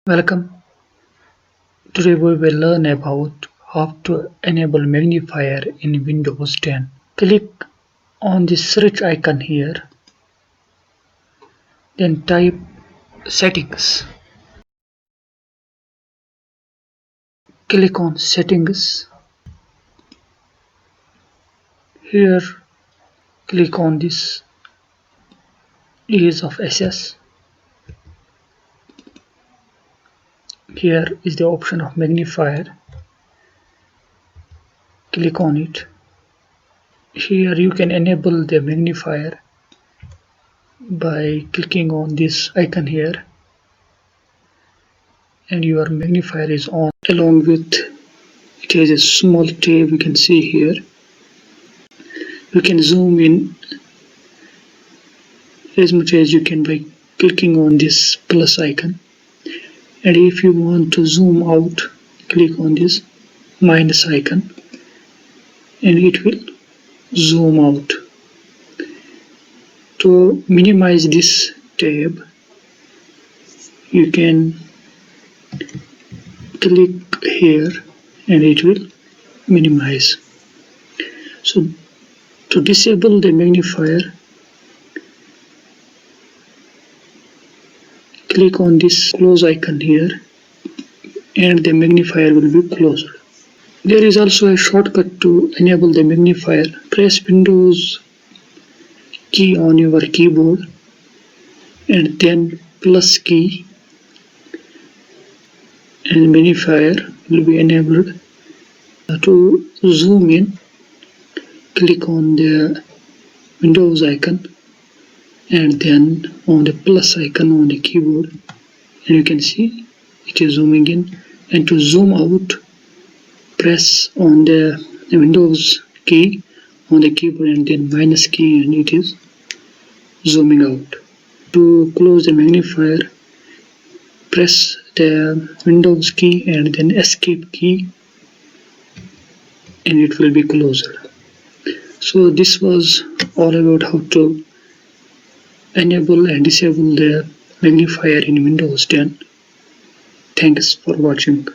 Welcome. Today we will learn about how to enable magnifier in Windows 10. Click on the search icon here, then type settings. Click on settings. Here click on this ease of access. Here is the option of magnifier. Click on it. Here you can enable the magnifier by clicking on this icon here, and your magnifier is on. Along with it has a small tab you can see here. You can zoom in as much as you can by clicking on this plus icon, and if you want to zoom out, click on this minus icon and it will zoom out. To minimize this tab, you can click here and it will minimize. So to disable the magnifier, click on this close icon here and the magnifier will be closed. There is also a shortcut to enable the magnifier. Press Windows key on your keyboard and then plus key, and magnifier will be enabled. To zoom in, click on the Windows icon and then on the plus icon on the keyboard, and you can see it is zooming in. And to zoom out, press on the Windows key on the keyboard and then minus key, and it is zooming out. To close the magnifier, press the Windows key and then escape key and it will be closed. So this was all about how to enable and disable the magnifier in Windows 10. Thanks for watching.